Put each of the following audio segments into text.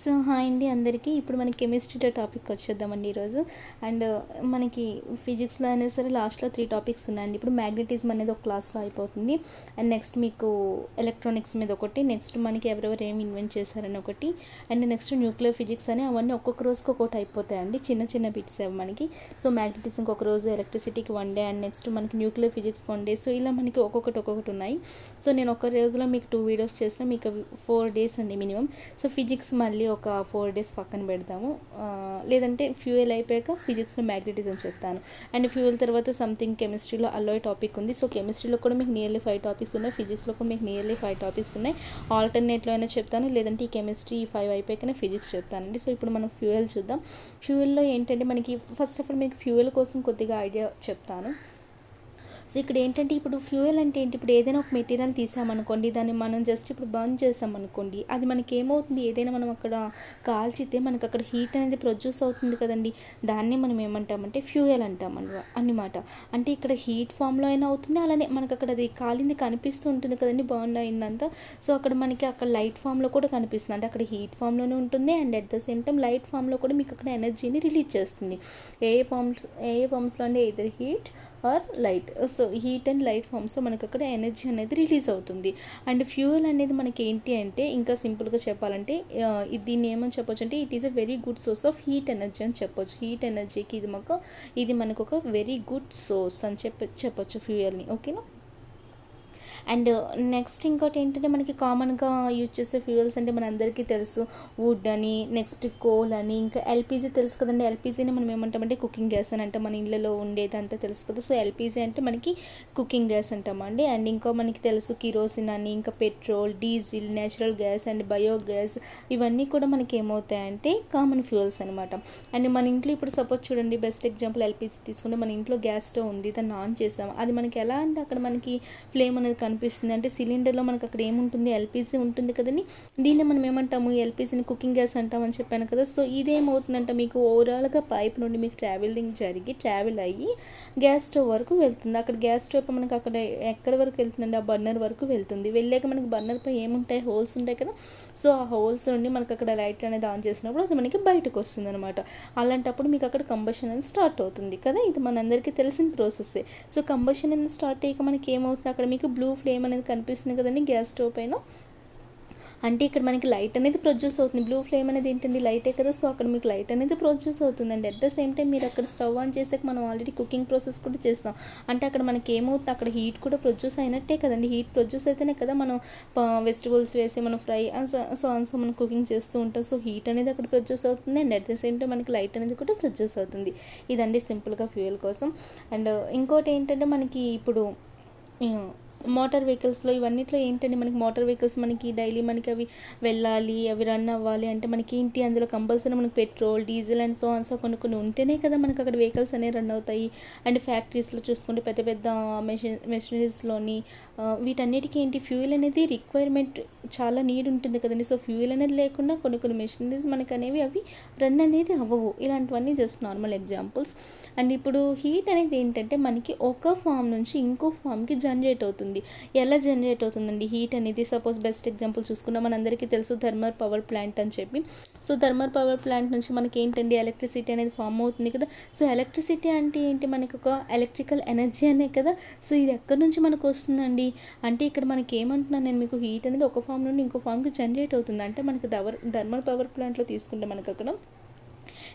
So hi అండి అందరికీ. ఇప్పుడు మనకి కెమిస్ట్రీలో టాపిక్ వచ్చేద్దామండి ఈరోజు. అండ్ మనకి ఫిజిక్స్లో అయినా సరే లాస్ట్లో 3 టాపిక్స్ ఉన్నాయండి. ఇప్పుడు మ్యాగ్నెటిజం అనేది ఒక క్లాస్లో అయిపోతుంది. అండ్ నెక్స్ట్ మీకు ఎలక్ట్రానిక్స్ మీద ఒకటి, నెక్స్ట్ మనకి ఎవరెవరు ఏమి ఇన్వెంట్ చేశారని ఒకటి, అండ్ నెక్స్ట్ న్యూక్లియర్ ఫిజిక్స్ అని అవన్నీ ఒక్కొక్క రోజుకి ఒక్కొక్కటి అయిపోతాయండి. చిన్న చిన్న బిట్స్ అవి మనకి. సో మ్యాగ్నెటిజంకి ఒక రోజు, ఎలక్ట్రిసిటీకి 1 డే, అండ్ నెక్స్ట్ మనకి న్యూక్లియర్ ఫిజిక్స్కి 1 డే. సో ఇలా మనకి ఒక్కొక్కటి ఉన్నాయి. సో నేను ఒక రోజులో మీకు 2 వీడియోస్ చేసిన మీకు 4 డేస్ అండి మినిమం. సో ఫిజిక్స్ మళ్ళీ ఒక 4 డేస్ పక్కన పెడతాము. లేదంటే ఫ్యూయల్ అయిపోయాక ఫిజిక్స్లో మ్యాగ్నెటిజం చెప్తాను. అండ్ ఫ్యూయల్ తర్వాత సంథింగ్ కెమిస్ట్రీలో అల్లాయ్ టాపిక్ ఉంది. సో కెమిస్ట్రీలో కూడా మీకు నియర్లీ 5 టాపిక్స్ ఉన్నాయి, ఫిజిక్స్లో కూడా మీకు నియర్లీ 5 టాపిక్స్ ఉన్నాయి. ఆల్టర్నేట్లో అయినా చెప్తాను, లేదంటే ఈ కెమిస్ట్రీ 5 అయిపోయాకనే ఫిజిక్స్ చెప్తానండి. సో ఇప్పుడు మనం ఫ్యూయల్ చూద్దాం. ఫ్యూయల్లో ఏంటంటే మనకి ఫస్ట్ ఆఫ్ ఆల్ మీకు ఫ్యూయల్ కోసం కొద్దిగా ఐడియా చెప్తాను. సో ఇక్కడ ఏంటంటే ఇప్పుడు ఫ్యూయల్ అంటే ఏంటి, ఇప్పుడు ఏదైనా ఒక మెటీరియల్ తీసామనుకోండి, దాన్ని మనం జస్ట్ ఇప్పుడు బర్న్ చేసామనుకోండి, అది మనకి ఏమవుతుంది, ఏదైనా మనం అక్కడ కాల్చితే మనకు అక్కడ హీట్ అనేది ప్రొడ్యూస్ అవుతుంది కదండి. దాన్ని మనం ఏమంటామంటే ఫ్యూయల్ అంటాం అన్నమాట. అంటే ఇక్కడ హీట్ ఫామ్లో అయినా అవుతుంది, అలానే మనకు అక్కడ అది కాలింది కనిపిస్తూ ఉంటుంది కదండి, బర్న్ అయిందంతా. సో అక్కడ మనకి అక్కడ లైట్ ఫామ్లో కూడా కనిపిస్తుంది, అంటే అక్కడ హీట్ ఫామ్లోనే ఉంటుంది and at the same time light ఫామ్లో కూడా మీకు అక్కడ ఎనర్జీని రిలీజ్ చేస్తుంది. ఏ ఫామ్స్లో అంటే either heat or light. So heat and light ఫామ్స్లో మనకు అక్కడ ఎనర్జీ అనేది రిలీజ్ అవుతుంది. అండ్ ఫ్యూయల్ అనేది మనకి ఏంటి అంటే, ఇంకా సింపుల్గా చెప్పాలంటే దీన్ని ఏమని చెప్పొచ్చు అంటే, it is a very good source of heat energy అని చెప్పొచ్చు. హీట్ ఎనర్జీకి ఇది మనకు ఒక వెరీ గుడ్ సోర్స్ అని చెప్పొచ్చు ఫ్యూయల్ని. ఓకేనా. అండ్ నెక్స్ట్ ఇంకోటి ఏంటంటే, మనకి కామన్గా యూజ్ చేసే ఫ్యూయల్స్ అంటే మన అందరికీ తెలుసు, వుడ్ అని, నెక్స్ట్ కోల్ అని, ఇంకా ఎల్పిజి తెలుసు కదండి. ఎల్పిజిని మనం ఏమంటామంటే కుకింగ్ గ్యాస్ అని అంటే మన ఇళ్ళలో ఉండేది అంతా తెలుసు కదా. సో ఎల్పిజి అంటే మనకి కుకింగ్ గ్యాస్ అంటామండి. అండ్ ఇంకా మనకి తెలుసు కిరోసిన్ అని, ఇంకా petrol, diesel, natural gas and biogas, ఇవన్నీ కూడా మనకి ఏమవుతాయంటే కామన్ ఫ్యూయల్స్ అనమాట. అండ్ మన ఇంట్లో ఇప్పుడు సపోజ్ చూడండి, బెస్ట్ ఎగ్జాంపుల్ ఎల్పిజి తీసుకుంటే, మన ఇంట్లో గ్యాస్ స్టవ్ ఉంది, దాన్ని ఆన్ చేసాం, అది మనకి ఎలా అంటే అక్కడ మనకి ఫ్లేమ్ అనేది కనిపిస్తుంది. అంటే సిలిండర్లో మనకు అక్కడ ఏముంటుంది, ఎల్పిజి ఉంటుంది కదండి. దీన్ని మనం ఏమంటాము, ఎల్పిజిని కుకింగ్ గ్యాస్ అంటామని చెప్పాను కదా. సో ఇదేమవుతుందంటే మీకు ఓవరాల్గా పైప్ నుండి మీకు ట్రావెల్ అయ్యి గ్యాస్ స్టవ్ వరకు వెళ్తుంది. అక్కడ గ్యాస్ స్టవ్ మనకు అక్కడ ఎక్కడి వరకు వెళ్తుందండి, ఆ బర్నర్ వరకు వెళ్తుంది. వెళ్ళాక మనకి బర్నర్ పై ఏముంటాయి, హోల్స్ ఉంటాయి కదా. సో ఆ హోల్స్ నుండి మనకు అక్కడ లైట్ అనేది ఆన్ చేసినప్పుడు అది మనకి బయటకు వస్తుంది అనమాట. అలాంటప్పుడు మీకు అక్కడ కంబషన్ అనేది స్టార్ట్ అవుతుంది కదా. ఇది మనందరికీ తెలిసిన ప్రాసెస్సే. సో కంబషన్ అనేది స్టార్ట్ అయ్యాక మనకి ఏమవుతుంది, అక్కడ మీకు బ్లూ ఫ్లేమ్ అనేది కనిపిస్తుంది కదండి గ్యాస్ స్టవ్ పైన. అంటే ఇక్కడ మనకి లైట్ అనేది ప్రొడ్యూస్ అవుతుంది. బ్లూ ఫ్లేమ్ అనేది ఏంటండి, లైటే కదా. సో అక్కడ మీకు లైట్ అనేది ప్రొడ్యూస్ అవుతుందండి. అట్ ద సేమ్ టైం మీరు అక్కడ స్టవ్ ఆన్ చేసాక మనం ఆల్రెడీ కుకింగ్ ప్రాసెస్ కూడా చేస్తాం. అంటే అక్కడ మనకి ఏమవుతుంది, అక్కడ హీట్ కూడా ప్రొడ్యూస్ అయినట్టే కదండి. హీట్ ప్రొడ్యూస్ అయితేనే కదా మనం వెజిటబుల్స్ వేసి మనం ఫ్రై సో మనం కుకింగ్ చేస్తూ ఉంటాం. సో హీట్ అనేది అక్కడ ప్రొడ్యూస్ అవుతుంది and at the same time మనకి లైట్ అనేది కూడా ప్రొడ్యూస్ అవుతుంది. ఇదండి సింపుల్గా ఫ్యూయల్ కోసం. అండ్ ఇంకోటి ఏంటంటే, మనకి ఇప్పుడు మోటార్ వెహికల్స్లో ఇవన్నిట్లో ఏంటంటే, మనకి మోటార్ వెహికల్స్ మనకి డైలీ మనకి అవి వెళ్ళాలి, అవి రన్ అవ్వాలి అంటే మనకి ఏంటి, అందులో కంపల్సరీ మనకి పెట్రోల్, డీజిల్ అండ్ సో కొన్ని ఉంటేనే కదా మనకి అక్కడ వెహికల్స్ అనేవి రన్ అవుతాయి. అండ్ ఫ్యాక్టరీస్లో చూసుకుంటే పెద్ద పెద్ద మెషినరీస్లోని వీటన్నిటికీ ఏంటి, ఫ్యూయల్ అనేది రిక్వైర్మెంట్ చాలా నీడ్ ఉంటుంది కదండి. సో ఫ్యూయల్ అనేది లేకుండా కొన్ని మెషినరీస్ మనకి అనేవి అవి రన్ అనేది అవ్వవు. ఇలాంటివన్నీ జస్ట్ నార్మల్ ఎగ్జాంపుల్స్. అండ్ ఇప్పుడు హీట్ అనేది ఏంటంటే మనకి ఒక ఫామ్ నుంచి ఇంకో ఫామ్కి జనరేట్ అవుతుంది. ఎలా జనరేట్ అవుతుందండి హీట్ అనేది, సపోజ్ బెస్ట్ ఎగ్జాంపుల్ చూసుకున్నా మనందరికీ తెలుసు థర్మల్ పవర్ ప్లాంట్ అని చెప్పి. సో థర్మల్ పవర్ ప్లాంట్ నుంచి మనకి ఏంటండి ఎలక్ట్రిసిటీ అనేది ఫామ్ అవుతుంది కదా. సో ఎలక్ట్రిసిటీ అంటే ఏంటి, మనకి ఒక ఎలక్ట్రికల్ ఎనర్జీ అనే కదా. సో ఇది ఎక్కడి నుంచి మనకు వస్తుందండి అంటే, ఇక్కడ మనకి ఏమంటున్నాను నేను మీకు, హీట్ అనేది ఒక ఫామ్ నుండి ఇంకో ఫామ్కి జనరేట్ అవుతుంది. అంటే మనకి థర్మల్ పవర్ ప్లాంట్లో తీసుకుంటే మనకు అక్కడ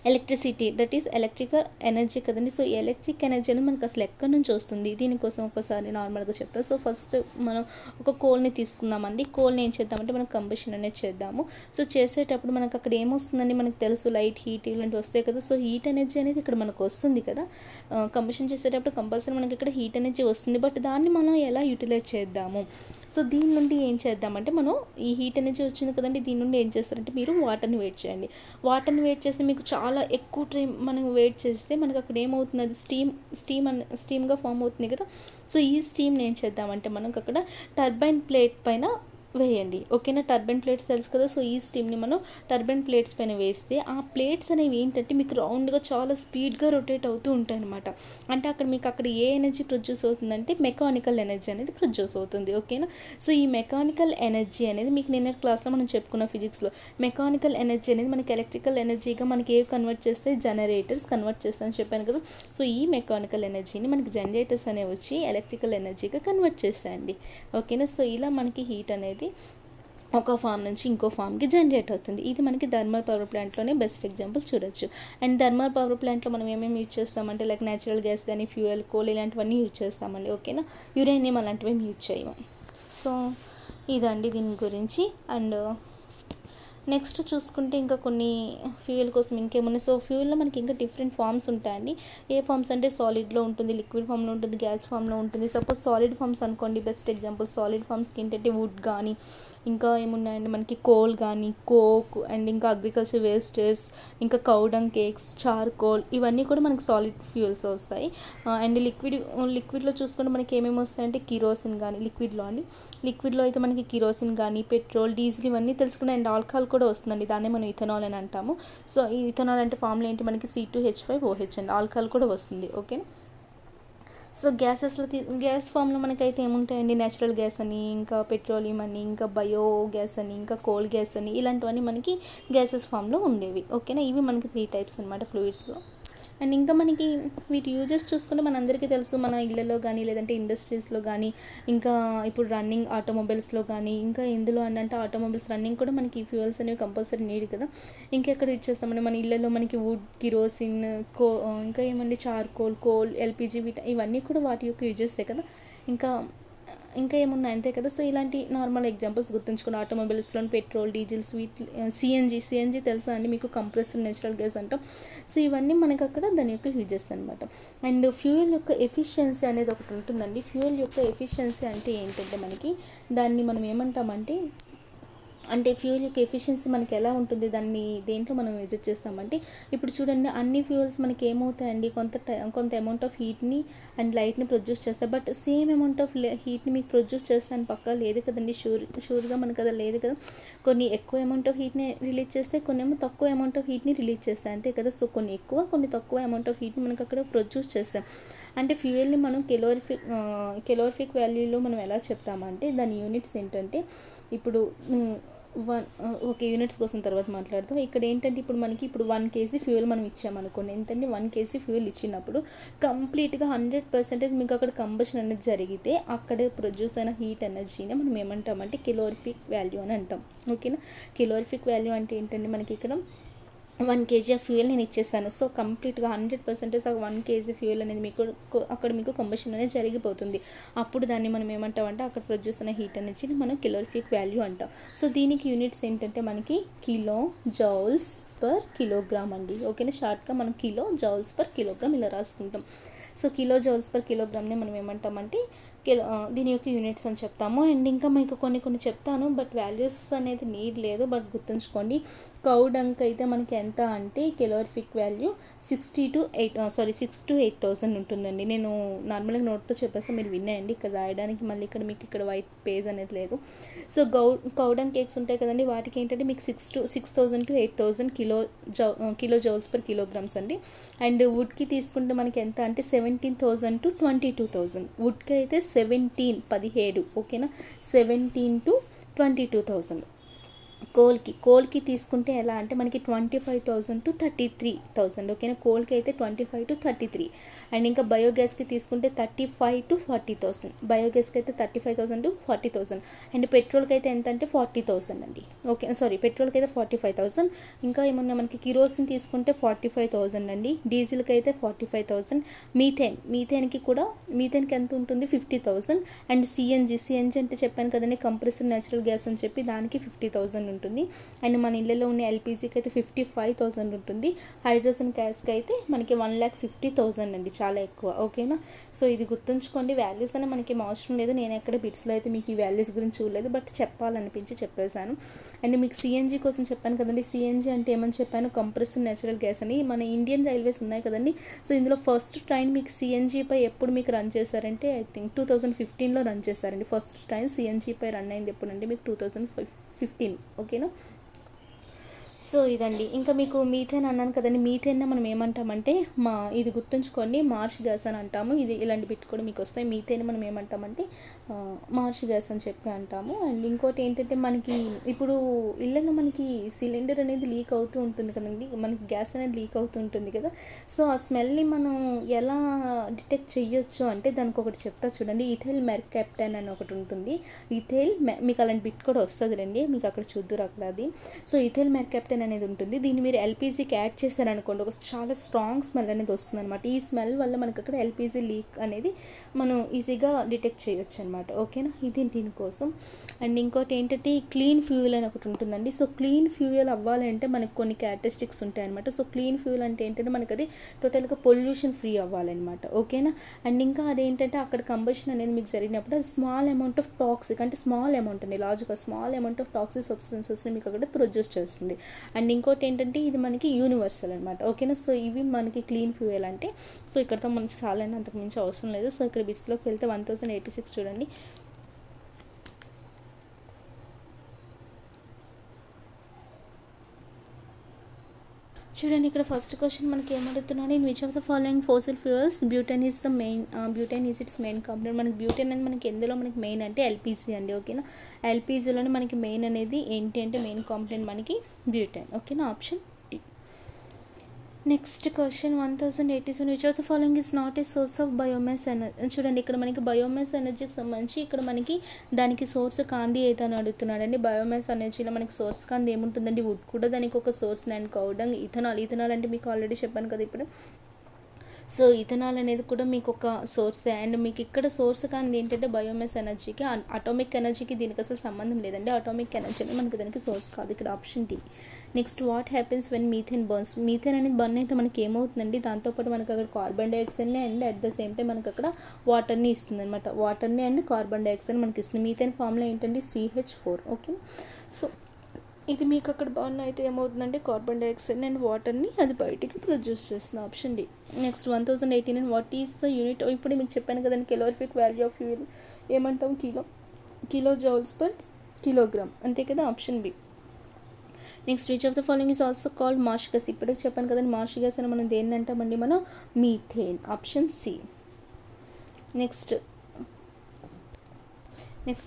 electricity, that is electrical energy కదండి. సో ఈ ఎలక్ట్రిక్ ఎనర్జీ అనేది మనకు అసలు ఎక్కడి నుంచి వస్తుంది, దీనికోసం ఒకసారి నార్మల్గా చెప్తాను. సో ఫస్ట్ మనం ఒక కోల్ని తీసుకుందామండి. కోల్ని ఏం చేద్దామంటే మనం కంబషన్ అనేది చేద్దాము. సో చేసేటప్పుడు మనకు అక్కడ ఏమొస్తుందండి, మనకు తెలుసు లైట్, హీట్ ఇలాంటివి వస్తాయి కదా. సో హీట్ ఎనర్జీ అనేది ఇక్కడ మనకు వస్తుంది కదా. కంబషన్ చేసేటప్పుడు కంపల్సరీ మనకి ఇక్కడ హీట్ ఎనర్జీ వస్తుంది. బట్ దాన్ని మనం ఎలా యూటిలైజ్ చేద్దాము, సో దీని నుండి ఏం చేద్దామంటే, మనం ఈ హీట్ ఎనర్జీ వచ్చింది కదండి, దీని నుండి ఏం చేస్తారంటే మీరు వాటర్ని వేట్ చేయండి. వాటర్ని వేట్ చేస్తే మీకు చాలా ఎక్కువ టైం మనం వెయిట్ చేస్తే మనకు అక్కడ ఏమవుతుంది, అది స్టీమ్గా ఫామ్ అవుతుంది కదా. సో ఈ స్టీమ్ని ఏం చేద్దామంటే మనకు అక్కడ టర్బైన్ ప్లేట్ పైన వేయండి. ఓకేనా. టర్బైన్ ప్లేట్స్ తెలుసు కదా. సో ఈ స్టీమ్ని మనం టర్బైన్ ప్లేట్స్ పైన వేస్తే ఆ ప్లేట్స్ అనేవి ఏంటంటే మీకు రౌండ్గా చాలా స్పీడ్గా రొటేట్ అవుతూ ఉంటాయి అనమాట. అంటే మీకు అక్కడ ఏ ఎనర్జీ ప్రొడ్యూస్ అవుతుందంటే మెకానికల్ ఎనర్జీ అనేది ప్రొడ్యూస్ అవుతుంది. ఓకేనా. సో ఈ మెకానికల్ ఎనర్జీ అనేది మీకు నిన్న క్లాస్లో మనం చెప్పుకున్న ఫిజిక్స్లో మెకానికల్ ఎనర్జీ అనేది మనకి ఎలక్ట్రికల్ ఎనర్జీగా మనకి ఏ కన్వర్ట్ చేస్తే జనరేటర్స్ కన్వర్ట్ చేస్తాయని చెప్పాను కదా. సో ఈ మెకానికల్ ఎనర్జీని మనకి జనరేటర్స్ అనేవి వచ్చి ఎలక్ట్రికల్ ఎనర్జీగా కన్వర్ట్ చేస్తాయండి. ఓకేనా. సో ఇలా మనకి హీట్ అనేది ఒక ఫామ్ నుంచి ఇంకో ఫామ్కి జనరేట్ అవుతుంది. ఇది మనకి థర్మల్ పవర్ ప్లాంట్లోనే బెస్ట్ ఎగ్జాంపుల్ చూడొచ్చు. అండ్ థర్మల్ పవర్ ప్లాంట్లో మనం ఏమేమి యూజ్ చేస్తామంటే లైక్ న్యాచురల్ గ్యాస్ కానీ ఫ్యూయల్ కోల్ ఇలాంటివన్నీ యూజ్ చేస్తామండి. ఓకేనా. యురేనియం అలాంటివి ఏమి యూజ్ చేయము. సో ఇదండి దీని గురించి. అండ్ నెక్స్ట్ చూసుకుంటే ఇంకా కొన్ని ఫ్యూయల్ కోసం ఇంకేమున్నాయి. సో ఫ్యూయల్లో మనకి ఇంకా డిఫరెంట్ ఫామ్స్ ఉంటాయండి. ఏ ఫామ్స్ అంటే సాలిడ్లో ఉంటుంది, లిక్విడ్ ఫామ్లో ఉంటుంది, గ్యాస్ ఫామ్లో ఉంటుంది. సపోజ్ సాలిడ్ ఫామ్స్ అనుకోండి, బెస్ట్ ఎగ్జాంపుల్ సాలిడ్ ఫామ్స్కి ఏంటంటే వుడ్ కానీ ఇంకా ఏమున్నాయండి మనకి కోల్ కానీ కోక్ అండ్ ఇంకా అగ్రికల్చర్ వేస్టేజ్ ఇంకా కౌడంగ్ కేక్స్ చార్కోల్ ఇవన్నీ కూడా మనకి సాలిడ్ ఫ్యూయల్స్ వస్తాయి. అండ్ లిక్విడ్లో చూసుకుంటే మనకి ఏమేమి వస్తాయంటే కిరోసిన్ కానీ లిక్విడ్లో అయితే మనకి కిరోసిన్ కానీ పెట్రోల్ డీజిల్ ఇవన్నీ తెలుసుకున్నాయి. అండ్ ఆల్కహాల్ కూడా వస్తుందండి, దాన్నే మనం ఇథనాల్ అని అంటాము. సో ఈ ఇథనాల్ అంటే ఫార్ములా ఏంటి మనకి C2H5OH అండి. ఆల్కహాల్ కూడా వస్తుంది. ఓకే. సో గ్యాస్ ఫామ్లో మనకైతే ఏముంటాయండి న్యాచురల్ గ్యాస్ అని ఇంకా పెట్రోలియం అని ఇంకా బయో గ్యాస్ అని ఇంకా కోల్ గ్యాస్ అని ఇలాంటివన్నీ మనకి గ్యాసెస్ ఫామ్లో ఉండేవి. ఓకేనా. ఇవి మనకి 3 టైప్స్ అనమాట ఫ్లూయిడ్స్లో. అండ్ ఇంకా మనకి వీటి యూజెస్ చూసుకుంటే మనందరికీ తెలుసు. మన ఇళ్ళలో కానీ లేదంటే ఇండస్ట్రీస్లో కానీ ఇంకా ఇప్పుడు రన్నింగ్ ఆటోమొబైల్స్లో కానీ ఇంకా ఎందులో అంటే ఆటోమొబైల్స్ రన్నింగ్ కూడా మనకి ఫ్యూయల్స్ అనేవి కంపల్సరీ నీడ్ కదా. ఇంకెక్కడ ఇచ్చేస్తామంటే మన ఇళ్ళలో మనకి వుడ్ కిరోసిన్ ఇంకా ఏమండి చార్కోల్ కోల్ ఎల్పిజి ఇవన్నీ కూడా వాటి యొక్క యూజెసే కదా. ఇంకా ఏమున్నాయి అంతే కదా. సో ఇలాంటి నార్మల్ ఎగ్జాంపుల్స్ గుర్తుంచుకుని ఆటోమొబైల్స్లో పెట్రోల్ డీజిల్ సిఎన్జి తెలుసా అండి మీకు, కంప్రెస్డ్ నేచురల్ గ్యాస్ అంటాం. సో ఇవన్నీ మనకి అక్కడ దాని యొక్క యూజెస్ అనమాట. అండ్ ఫ్యూయల్ యొక్క ఎఫిషియన్సీ అనేది ఒకటి ఉంటుందండి. ఫ్యూయల్ యొక్క ఎఫిషియన్సీ అంటే ఏంటంటే మనకి దాన్ని మనం ఏమంటామంటే ఫ్యూయల్ యొక్క ఎఫిషియన్సీ మనకి ఎలా ఉంటుంది, దాన్ని దేంట్లో మనం మెజర్ చేస్తామంటే ఇప్పుడు చూడండి అన్ని ఫ్యూయల్స్ మనకి ఏమవుతాయండి కొంత అమౌంట్ ఆఫ్ హీట్ని అండ్ లైట్ని ప్రొడ్యూస్ చేస్తాయి. బట్ సేమ్ అమౌంట్ ఆఫ్ హీట్ని మీకు ప్రొడ్యూస్ చేస్తాను పక్కా లేదు కదండి, షూర్గా మనకు కదా లేదు కదా. కొన్ని ఎక్కువ అమౌంట్ ఆఫ్ హీట్ని రిలీజ్ చేస్తే కొన్ని ఏమో తక్కువ అమౌంట్ ఆఫ్ హీట్ని రిలీజ్ చేస్తాయి అంతే కదా. సో కొన్ని ఎక్కువ కొన్ని తక్కువ అమౌంట్ ఆఫ్ హీట్ని మనకు అక్కడ ప్రొడ్యూస్ చేస్తాం. అంటే ఫ్యూయల్ని మనం కెలోరిఫిక్ వాల్యూలో మనం ఎలా చెప్తామంటే దాని యూనిట్స్ ఏంటంటే ఇప్పుడు ఓకే యూనిట్స్ కోసం తర్వాత మాట్లాడతాం. ఇక్కడ ఏంటంటే ఇప్పుడు 1 kg ఫ్యూయల్ మనం ఇచ్చామనుకోండి, ఎంతంటే 1 kg ఫ్యూయల్ ఇచ్చినప్పుడు కంప్లీట్గా 100% మీకు అక్కడ కంబషన్ అనేది జరిగితే అక్కడ ప్రొడ్యూస్ అయిన హీట్ ఎనర్జీని మనం ఏమంటామంటే కెలోరిఫిక్ వాల్యూ అని అంటాం. ఓకేనా. కెలోరిఫిక్ వాల్యూ అంటే ఏంటంటే మనకి ఇక్కడ 1 kg ఆఫ్ ఫ్యూయల్ నేను ఇచ్చేసాను. సో కంప్లీట్గా 100% ఆ 1 kg ఫ్యూయల్ అనేది మీకు కంబషన్ అనేది జరిగిపోతుంది. అప్పుడు దాన్ని మనం ఏమంటామంటే అక్కడ ప్రొడ్యూస్ అయిన హీట్ ఎనర్జీని మనం కెలోరిఫిక్ వాల్యూ అంటాం. సో దీనికి యూనిట్స్ ఏంటంటే మనకి కిలో జౌల్స్ పర్ కిలోగ్రామ్ అండి. ఓకేనా. షార్ట్గా మనం కిలో జౌల్స్ పర్ కిలోగ్రామ్ ఇలా రాసుకుంటాం. సో కిలో జౌల్స్ పర్ కిలోగ్రామ్ని మనం ఏమంటామంటే దీని యొక్క యూనిట్స్ అని చెప్తాము. అండ్ ఇంకా మీకు కొన్ని చెప్తాను, బట్ వాల్యూస్ అనేది నీడ్ లేదు, బట్ గుర్తుంచుకోండి. కౌ డంక్ అయితే మనకి ఎంత అంటే కెలోరిఫిక్ వాల్యూ 6 to 8,000 ఉంటుందండి. నేను నార్మల్గా నోట్తో చెప్పేస్తాను, మీరు విన్నాయండి. ఇక్కడ రాయడానికి మళ్ళీ ఇక్కడ మీకు ఇక్కడ వైట్ పేజ్ అనేది లేదు. సో కౌ డంక్ కేక్స్ ఉంటాయి కదండి, వాటికి ఏంటంటే మీకు 6,000 to 8,000 kilo joules per kilograms అండి. అండ్ వుడ్కి తీసుకుంటే మనకి ఎంత అంటే 17,000 to 22,000. వుడ్కి అయితే 17 ఓకేనా, 17 to 22,000. కోల్కి తీసుకుంటే ఎలా అంటే మనకి 25,000 to 33,000. ఓకేనా. కోల్కి అయితే 25 to 33. అండ్ ఇంకా బయోగ్యాస్కి తీసుకుంటే 35 to 40,000. బయోగ్యాస్కి అయితే 35,000 to 40,000. అండ్ పెట్రోల్కి అయితే ఎంత అంటే 40,000 అండి. ఓకే పెట్రోల్కి అయితే 45,000. ఇంకా ఏమన్నా మనకి కిరోసిన్ తీసుకుంటే 45,000 అండి. డీజిల్కి అయితే 45,000. మీథేన్కి ఎంత ఉంటుంది 50,000. అండ్ సిఎన్జి అంటే చెప్పాను కదండి కంప్రెస్డ్ న్యాచురల్ గ్యాస్ అని చెప్పి దానికి 50,000 ఉంటుంది. ఉంటుంది. అండ్ మన ఇళ్ళలో ఉన్న ఎల్పిజికి అయితే 55,000 ఉంటుంది. హైడ్రోజన్ గ్యాస్కి అయితే మనకి 1,50,000 అండి, చాలా ఎక్కువ. ఓకేనా. సో ఇది గుర్తుంచుకోండి. వాల్యూస్ అని మనకి అవసరం లేదు, నేను ఎక్కడ బిట్స్లో అయితే మీకు ఈ వాల్యూస్ గురించి చూడలేదు, బట్ చెప్పాలనిపించి చెప్పేశాను. అండ్ మీకు సిఎన్జీ కోసం చెప్పాను కదండి. సిఎన్జీ అంటే ఏమని చెప్పాను, కంప్రెస్డ్ నేచురల్ గ్యాస్ అని. మన ఇండియన్ రైల్వేస్ ఉన్నాయి కదండి, సో ఇందులో ఫస్ట్ ట్రైన్ మీకు సిఎన్జీపై ఎప్పుడు మీకు రన్ చేశారంటే ఐ థింక్ 2015లో రన్ చేశారండి. ఫస్ట్ ట్రైన్ సిఎన్జీపై రన్ అయింది ఎప్పుడంటే మీకు 2015. ఓకేనా. సో ఇదండి. ఇంకా మీకు మీథేన్ అన్నాను కదండి, మీథేన్ మనం ఏమంటామంటే ఇది గుర్తుంచుకోండి, మార్ష్ గ్యాస్ అని అంటాము. ఇది ఇలాంటి బిట్ కూడా మీకు వస్తాయి. మీథేన్ మనం ఏమంటామంటే మార్ష్ గ్యాస్ అని చెప్పి అంటాము. అండ్ ఇంకోటి ఏంటంటే మనకి ఇప్పుడు ఇళ్ళలో మనకి సిలిండర్ అనేది లీక్ అవుతూ ఉంటుంది కదండి, మనకి గ్యాస్ అనేది లీక్ అవుతూ ఉంటుంది కదా. సో ఆ స్మెల్ని మనం ఎలా డిటెక్ట్ చేయొచ్చు అంటే దానికి ఒకటి చెప్తా చూడండి. ఇథైల్ మెర్కాప్టన్ అని ఒకటి ఉంటుంది. ఇథైల్ మీకు అలాంటి బిట్ కూడా వస్తుంది రండి, మీకు అక్కడ చూద్దురు అక్కడ అది. సో ఇథైల్ మెర్కాప్టన్ అనేది ఉంటుంది. దీన్ని మీరు ఎల్పిజికి యాడ్ చేశారనుకోండి, ఒక చాలా స్ట్రాంగ్ స్మెల్ అనేది వస్తుంది అనమాట. ఈ స్మెల్ వల్ల మనకి అక్కడ ఎల్పిజి లీక్ అనేది మనం ఈజీగా డిటెక్ట్ చేయొచ్చు అనమాట. ఓకేనా. ఇది దీనికోసం. అండ్ ఇంకోటి ఏంటంటే క్లీన్ ఫ్యూయల్ అని ఒకటి ఉంటుందండి. సో క్లీన్ ఫ్యూయల్ అవ్వాలంటే మనకు కొన్ని క్యారెక్టరిస్టిక్స్ ఉంటాయి అనమాట. సో క్లీన్ ఫ్యూయల్ అంటే ఏంటంటే మనకి అది టోటల్గా పొల్యూషన్ ఫ్రీ అవ్వాలన్నమాట. ఓకేనా. అండ్ ఇంకా అదేంటంటే అక్కడ కంబషన్ అనేది మీకు జరిగినప్పుడు అది స్మాల్ అమౌంట్ ఆఫ్ టాక్సిక్, అంటే స్మాల్ అమౌంట్ అండి, logical small amount of toxic సబ్స్టెన్సెస్ని మీకు అక్కడ ప్రొడ్యూస్ చేస్తుంది. అండ్ ఇంకోటి ఏంటంటే ఇది మనకి యూనివర్సల్ అనమాట. ఓకేనా. సో ఇవి మనకి క్లీన్ ఫ్యూయల్ అంటే. సో ఇక్కడతో మనకి చాలా అంతకు మించి అవసరం లేదు. సో ఇక్కడ బిట్స్లోకి వెళ్తే 1086 చూడండి. చూడండి ఇక్కడ ఫస్ట్ క్వశ్చన్ మనకి ఏమడుగుతున్నాడు, in which of the following fossil fuels butane is the main, butane is its main component. మనకి బ్యూటెన్ అనేది మనకి ఎందులో మనకి మెయిన్ అంటే ఎల్పిజి అండి. ఓకేనా. ఎల్పిజిలోనే మనకి మెయిన్ అనేది ఏంటి అంటే మెయిన్ కాంపోనెంట్ మనకి బ్యూటెన్. ఓకేనా. Option D. Next question 1087, which of the following is not a source of biomass energy. చూడండి ఇక్కడ మనకి బయోమాస్ ఎనర్జీకి సంబంధించి ఇక్కడ మనకి దానికి సోర్స్ కాంది అయితే అని అడుగుతున్నాడండి. బయోమాస్ ఎనర్జీలో మనకి సోర్స్ కాంది ఏముంటుందండి, వుడ్ కూడా దానికి ఒక సోర్స్. అండ్ కౌడంగ్, ఇథనాల్ అంటే మీకు ఆల్రెడీ చెప్పాను కదా ఇప్పుడు. సో ఇథనాల్ అనేది కూడా మీకు ఒక సోర్సే. అండ్ మీకు ఇక్కడ సోర్స్ కానీ ఏంటంటే బయోమాస్ ఎనర్జీకి, అటామిక్ ఎనర్జీకి దీనికి అసలు సంబంధం లేదండి. అటామిక్ ఎనర్జీ అనేది మనకి దానికి సోర్స్ కాదు. ఇక్కడ option D. Next, what happens when methane burns. Methane అనేది బర్న్ అయితే మనకి ఏమవుతుందండి, దాంతోపాటు మనకి అక్కడ కార్బన్ డైఆక్సైడ్ని and at the same time మనకి అక్కడ వాటర్ని ఇస్తుంది అనమాట. వాటర్ని అండ్ కార్బన్ డైఆక్సైడ్ మనకి ఇస్తుంది. మీథేన్ ఫార్ములా ఏంటంటే CH4. ఓకే. సో ఇది మీకు అక్కడ బర్న్ అయితే ఏమవుతుందంటే కార్బన్ డైఆక్సైడ్ అండ్ వాటర్ని అది బయటికి ప్రొడ్యూస్ చేస్తుంది. Option D. Next 1018, what is the unit. ఇప్పుడు మీకు చెప్పాను కదండి, కెలోరిఫిక్ వాల్యూ ఆఫ్ ఫ్యూయల్ ఏమంటాం, కిలో జౌల్స్ పర్ కిలోగ్రామ్, అంతే కదా. Option B. Next, which of the following is also called marsh gas. ఇప్పటికి చెప్పాను కదండి, మార్ష్ గ్యాస్ అని మనం దేన్ని అంటామండి, మనం methane. Option C. Next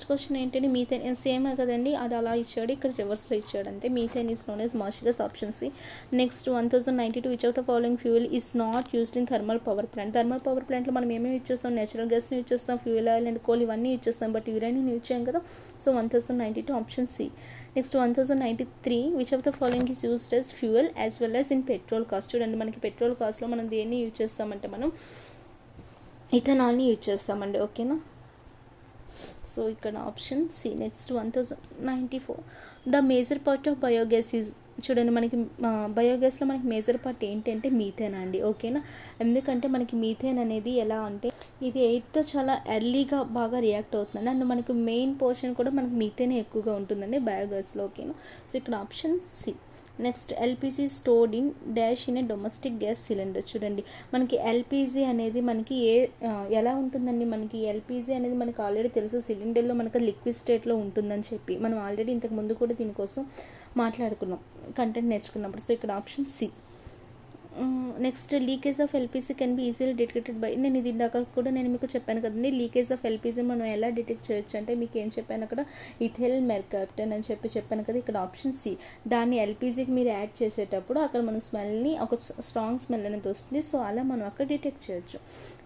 question ఏంటంటే మీథేన్ సేమ్ కదండి, అది అలా ఇచ్చాడు, ఇక్కడ రివర్స్లో ఇచ్చాడు అంతే. Methane is known as marsh gas. Option C. Next 1092, which of the following fuel is not used in thermal power plant. Thermal power ప్లాంట్లో మనం ఏమేమి యూజ్ చేస్తాం, నేచురల్ గ్యాస్ని యూజ్ చేస్తాం, ఫ్యూయల్ ఆయిల్ అండ్ కోల్ ఇవన్నీ యూజ్ చేస్తాం, but uranium use చేయం కదా. So 1092 option C. Next 1093, which of the following is used as fuel as well as in petrol cost. చూడండి మనకి పెట్రోల్ కాస్ట్లో మనం దేన్ని యూజ్ చేస్తామంటే మనం ఇథనాల్ని యూజ్ చేస్తామండి. ఓకేనా. సో ఇక్కడ option C. Next 1094, the major part of biogas is. చూడండి మనకి బయోగ్యాస్లో మనకి మేజర్ పార్ట్ ఏంటంటే మీథేన్ అండి. ఓకేనా. ఎందుకంటే మనకి మీథేన్ అనేది ఎలా అంటే ఇది ఎయిర్తో చాలా ఎర్లీగా బాగా రియాక్ట్ అవుతుందండి. అండ్ మనకి మెయిన్ పోర్షన్ కూడా మనకి మీథేనే ఎక్కువగా ఉంటుందండి బయోగ్యాస్లో. ఓకేనా. సో ఇక్కడ option C. Next, LPG stored in dash in a domestic gas cylinder. చూడండి మనకి ఎల్పిజి అనేది మనకి ఎలా ఉంటుందండి, మనకి ఎల్పిజి అనేది మనకి ఆల్రెడీ తెలుసు, సిలిండర్లో మనకి లిక్విడ్ స్టేట్లో ఉంటుందని చెప్పి మనం ఆల్రెడీ ఇంతకు ముందు కూడా దీనికోసం మాట్లాడుకున్నాం కంటెంట్ నేర్చుకున్నప్పుడు. సో ఇక్కడ option C. Next, leakage of LPG can be easily detected by. నేను ఇది ఇందాక కూడా నేను మీకు చెప్పాను కదండి, లీకేజ్ ఆఫ్ ఎల్పిజి మనం ఎలా డిటెక్ట్ చేయొచ్చు అంటే మీకు ఏం చెప్పాను అక్కడ, ఇథైల్ మెర్కాప్టన్ అని చెప్పాను కదా. ఇక్కడ ఆప్షన్ సి. దాన్ని ఎల్పిజికి మీరు యాడ్ చేసేటప్పుడు అక్కడ మన స్మెల్ని ఒక స్ట్రాంగ్ స్మెల్ అనేది వస్తుంది. సో అలా మనం అక్కడ డిటెక్ట్ చేయొచ్చు.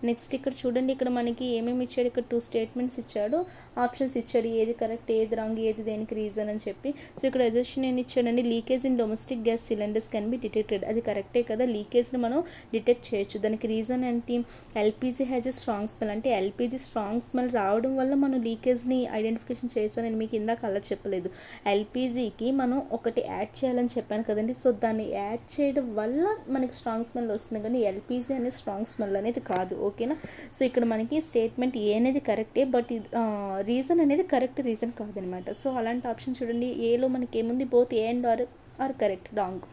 నెక్స్ట్ ఇక్కడ చూడండి, ఇక్కడ మనకి ఏమేమి ఇచ్చాడు, ఇక్కడ 2 స్టేట్మెంట్స్ ఇచ్చాడు, ఆప్షన్స్ ఇచ్చాడు, ఏది కరెక్ట్ ఏది రాంగ్ ఏది దేనికి రీజన్ అని చెప్పి. సో ఇక్కడ అజెషన్ ఏమి ఇచ్చాడండి, leakage in domestic gas cylinders can be detected. అది కరెక్టే కదా, లీకేజ్ని మనం డిటెక్ట్ చేయొచ్చు. దానికి రీజన్ ఏంటి, LPG has a strong smell. అంటే ఎల్పిజి స్ట్రాంగ్ స్మెల్ రావడం వల్ల మనం లీకేజ్ని ఐడెంటిఫికేషన్ చేయొచ్చు. నేను మీకు ఇందాక అలా చెప్పలేదు. ఎల్పిజికి మనం ఒకటి యాడ్ చేయాలని చెప్పాను కదండి. సో దాన్ని యాడ్ చేయడం వల్ల మనకి స్ట్రాంగ్ స్మెల్ వస్తుంది, కానీ ఎల్పిజి అనేది స్ట్రాంగ్ స్మెల్ అనేది కాదు. ఓకేనా. సో ఇక్కడ మనకి స్టేట్మెంట్ ఏ అనేది కరెక్టే, బట్ రీజన్ అనేది కరెక్ట్ రీజన్ కాదనమాట. సో అలాంటి ఆప్షన్ చూడండి. ఏలో మనకి ఏముంది, both A and R correct, wrong.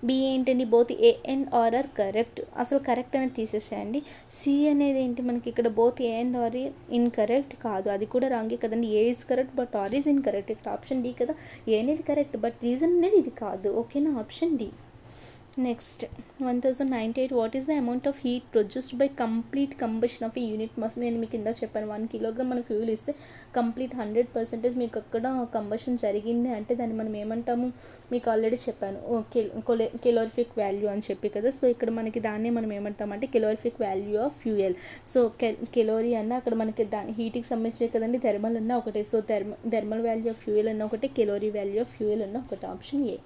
B ఏంటండి, both A and R correct, అసలు కరెక్ట్ అనేది తీసేసేయండి. సి అనేది ఏంటి, మనకి ఇక్కడ both A and R incorrect కాదు, అది కూడా రాంగే కదండి. A is correct but R is incorrect. ఇక్కడ ఆప్షన్ డి కదా, ఏ అనేది కరెక్ట్ బట్ రీజన్ అనేది ఇది కాదు. ఓకేనా, option D. Next 1098, what is the amount of heat produced by complete combustion of a unit mass. నేను మీకు కింద చెప్పాను 1 కిలోగ్రామ్ మన ఫ్యూల్ ఇస్తే కంప్లీట్ 100% మీకు అక్కడ కంబషన్ జరిగింది అంటే దాన్ని మనం ఏమంటాము, మీకు ఆల్రెడీ చెప్పాను కెలోరిఫిక్ వాల్యూ అని చెప్పి కదా. సో ఇక్కడ మనకి దాన్ని మనం ఏమంటామంటే calorific value of fuel. So calorie అన్న అక్కడ మనకి దాని హీట్కి సంబంధించే కదండి, థర్మల్ అన్న ఒకటే. So thermal value of fuel అన్న ఒకటే, కెలోరీ వాల్యూ ఆఫ్ ఫ్యూయల్ అన్న ఒకటి, option A.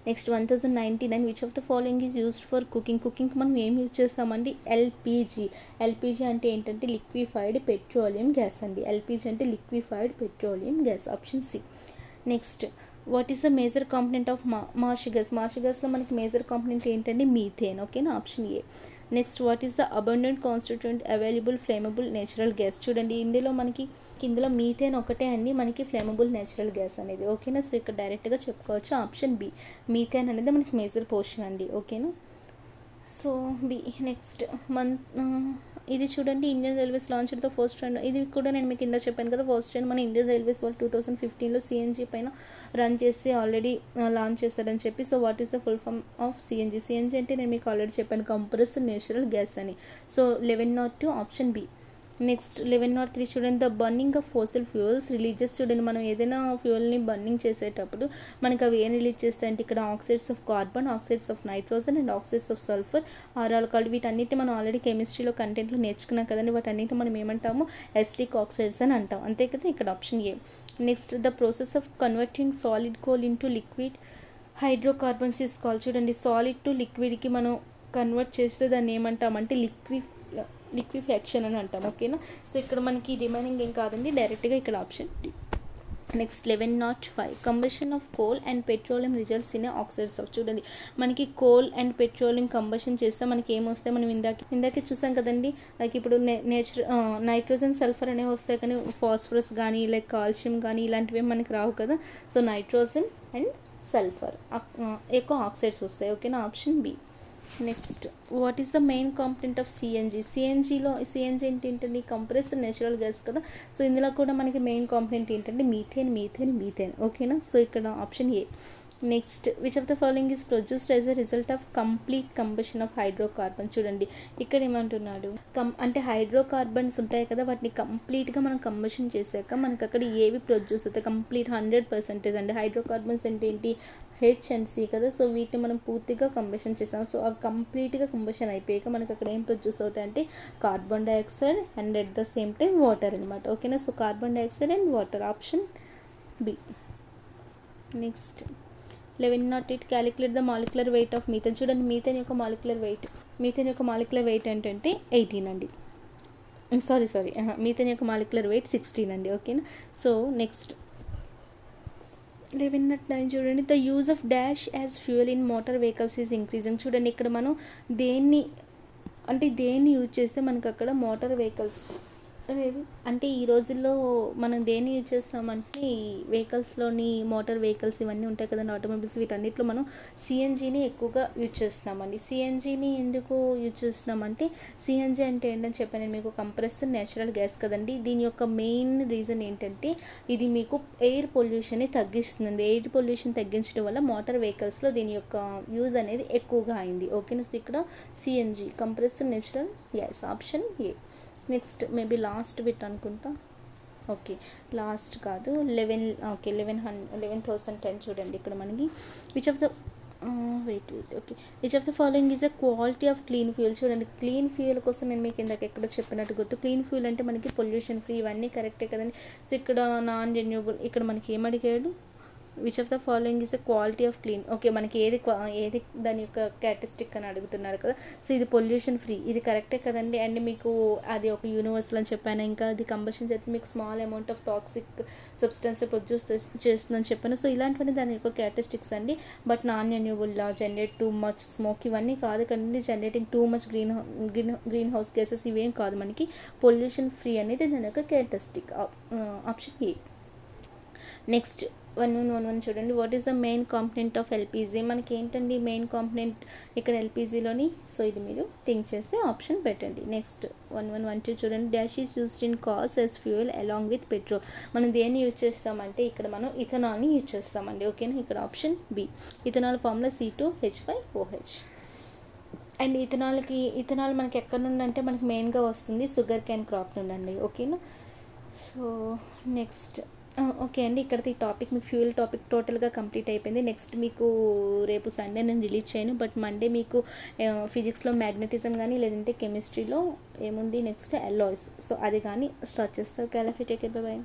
Next 1099, which of the following is used for cooking. కుకింగ్కి మనం ఏం యూజ్ చేస్తామండి, ఎల్పిజి. ఎల్పిజి అంటే ఏంటంటే లిక్విఫైడ్ పెట్రోలియం గ్యాస్ అండి. ఎల్పిజి అంటే liquefied petroleum gas, option C. Next, what is the major component of marsh gas. Marsh గ్యాస్లో మనకి మేజర్ కాంపనెంట్ ఏంటంటే మీథేన్. ఓకేనా, option A. Next, what is the abundant constituent available flammable natural gas. చూడండి ఇందులో methane ఒకటే అండి మనకి flammable natural gas అనేది. ఓకేనా, సో ఇక్కడ డైరెక్ట్గా చెప్పుకోవచ్చు, ఆప్షన్ బి. మీథేన్ అనేది మనకి మేజర్ పోర్షన్ అండి. ఓకేనా, సో బి. నెక్స్ట్ ఇది చూడండి, Indian Railways launch the first train. ఇది కూడా నేను మీకు కింద చెప్పాను కదా, ఫస్ట్ ట్రైన్ మన ఇండియన్ రైల్వేస్ వాళ్ళు 2015లో సిఎన్జీ పైన రన్ చేసి ఆల్రెడీ లాంచ్ చేశారని చెప్పి. So what is the full form of CNG. CNG అంటే నేను మీకు ఆల్రెడీ చెప్పాను, కంప్రెస్డ్ నేచురల్ గ్యాస్ అని. So 1102, option B. నెక్స్ట్ 1103 చూడండి, the burning of fossil fuels releases. చూడండి మనం ఏదైనా ఫ్యూయల్ని బర్నింగ్ చేసేటప్పుడు మనకి అవి ఏం రిలీజ్ చేస్తాయంటే ఇక్కడ oxides of carbon, oxides of nitrogen and oxides of sulphur or alcohol. వీటన్నిటి మనం ఆల్రెడీ కెమిస్ట్రీలో కంటెంట్లో నేర్చుకున్నాం కదండి. వాటన్నిటి మనం ఏమంటాము, ఎసిటిక్ ఆక్సైడ్స్ అని అంటాం, అంతే కదా. ఇక్కడ option A. Next, the process of converting solid coal into liquid hydrocarbons is called. చూడండి, సాలిడ్ టు లిక్విడ్కి మనం కన్వర్ట్ చేస్తే దాన్ని ఏమంటామంటే లిక్విఫాక్షన్ అని అంటాం. ఓకేనా, సో ఇక్కడ మనకి రిమైనింగ్ ఏం కాదండి, డైరెక్ట్గా ఇక్కడ option D. Next 1105, combustion of coal and petroleum results in oxides of. చూడండి మనకి కోల్ అండ్ పెట్రోలియం కంబషన్ చేస్తే మనకి ఏమొస్తాయి, మనం ఇందాకే చూసాం కదండి. లైక్ ఇప్పుడు నైట్రోజన్ సల్ఫర్ అనేవి వస్తాయి, కానీ ఫాస్ఫరస్ కానీ లైక్ కాల్షియం కానీ ఇలాంటివి మనకి రావు కదా. సో నైట్రోజన్ అండ్ సల్ఫర్ ఎక్కువ ఆక్సైడ్స్ వస్తాయి. ఓకేనా, option B. Next, what is the main component of CNG. CNG ఏంటంటే కంప్రెస్డ్ నేచురల్ గ్యాస్ కదా. సో ఇందులో కూడా మనకి మెయిన్ కాంపనెంట్ ఏంటంటే మీథేన్. ఓకేనా, సో ఇక్కడ option A. Next, which of the following is produced as a result of complete combustion of hydrocarbon. చూడండి ఇక్కడ ఏమంటున్నాడు, అంటే హైడ్రోకార్బన్స్ ఉంటాయి కదా, వాటిని కంప్లీట్గా మనం కంబషన్ చేశాక మనకు అక్కడ ఏవి ప్రొడ్యూస్ అవుతాయి, కంప్లీట్ 100% అండి. హైడ్రోకార్బన్స్ అంటే ఏంటి, హెచ్ అండ్ సి కదా. సో వీటిని మనం పూర్తిగా కంబషన్ చేసాం. సో అవి కంప్లీట్గా కంబషన్ అయిపోయాక మనకు అక్కడ ఏం ప్రొడ్యూస్ అవుతాయి అంటే carbon dioxide and at the same time water అనమాట. ఓకేనా, so carbon dioxide and water, option B. Next 1108, calculate the molecular weight of methane. చూడండి మీథేన్ యొక్క మాలిక్యులర్ వెయిట్ ఏంటంటే 18 అండి. సారీ మీథేన్ యొక్క మాలిక్యులర్ వెయిట్ 16 అండి. ఓకేనా, సో నెక్స్ట్ 1109 చూడండి, the use of dash as fuel in motor vehicles is increasing. చూడండి ఇక్కడ మనం దేన్ని యూజ్ చేస్తే మనకు అక్కడ మోటార్ వెహికల్స్ అనేది, అంటే ఈ రోజుల్లో మనం దేన్ని యూజ్ చేస్తామంటే ఈ వెహికల్స్లోని మోటార్ వెహికల్స్ ఇవన్నీ ఉంటాయి కదండి, ఆటోమొబైల్స్, వీటన్నిటిలో మనం సిఎన్జీని ఎక్కువగా యూజ్ చేస్తున్నామండి. సిఎన్జీని ఎందుకు యూజ్ చేస్తున్నామంటే సిఎన్జీ అంటే ఏంటని చెప్పాను నేను మీకు, కంప్రెస్డ్ నేచురల్ గ్యాస్ కదండి. దీని యొక్క మెయిన్ రీజన్ ఏంటంటే ఇది మీకు ఎయిర్ పొల్యూషన్ని తగ్గిస్తుంది. ఎయిర్ పొల్యూషన్ తగ్గించడం వల్ల మోటార్ వెహికల్స్లో దీని యొక్క యూజ్ అనేది ఎక్కువగా అయింది. ఓకేనా, సో ఇక్కడ CNG compressed natural gas, option A. Next maybe last bit అనుకుంటా, ఓకే లాస్ట్ కాదు 1110 చూడండి ఇక్కడ మనకి which of the which of the following is a quality of clean fuel. చూడండి క్లీన్ ఫ్యూయల్ కోసం నేను మీకు ఇందాక ఎక్కడ చెప్పినట్టు గుర్తు, క్లీన్ ఫ్యూయల్ అంటే మనకి పొల్యూషన్ ఫ్రీ, ఇవన్నీ కరెక్టే కదండి. సో ఇక్కడ నాన్ రెన్యూబుల్, ఇక్కడ మనకి ఏమడిగాడు, which of the following is a quality of clean. Okay, మనకి ఏది దాని యొక్క క్యారెక్టరిస్టిక్ అని అడుగుతున్నారు కదా. సో ఇది పొల్యూషన్ ఫ్రీ, ఇది కరెక్టే కదండి. అండ్ మీకు అది ఒక యూనివర్సల్ అని చెప్పాను, ఇంకా అది కంబషన్ చేస్తే మీకు small amount of toxic substance produce చేస్తుందని చెప్పాను. సో ఇలాంటివన్నీ దాని యొక్క క్యారెక్టరిస్టిక్స్ అండి. But non renewable, generate too much smoke, ఇవన్నీ కాదు కదండి. Generating too much green house gases, ఇవేం కాదు. మనకి పొల్యూషన్ ఫ్రీ అనేది దాని యొక్క క్యారెక్టరిస్టిక్. Option A. నెక్స్ట్ 1111 చూడండి. What is the main component of LPG? మనకి ఏంటండి మెయిన్ కాంపనెంట్ ఇక్కడ ఎల్పిజిలోని? సో ఇది మీరు థింక్ చేస్తే ఆప్షన్ పెట్టండి. నెక్స్ట్ 1112 చూడండి. Dash is used in cars as fuel along with petrol. మనం దేన్ని యూజ్ చేస్తామంటే ఇక్కడ మనం ఇథనాల్ని యూజ్ చేస్తామండి. ఓకేనా, ఇక్కడ option B. Ethanol formula C2H5OH. And ethanol మనకి ఎక్కడ నుండి అంటే మనకి మెయిన్గా వస్తుంది షుగర్ క్యాన్ క్రాప్ నుండి అండి. ఓకేనా. సో నెక్స్ట్ ఓకే అండి, ఇక్కడితో ఈ టాపిక్ మీకు ఫ్యూయల్ టాపిక్ టోటల్గా కంప్లీట్ అయిపోయింది. నెక్స్ట్ మీకు రేపు సండే నేను రిలీజ్ చేయను, బట్ మండే మీకు ఫిజిక్స్లో మ్యాగ్నెటిజం కానీ లేదంటే కెమిస్ట్రీలో ఏముంది నెక్స్ట్ అల్లాయ్స్, సో అది కానీ స్టార్ట్ చేస్తారు. Okay, take care, by.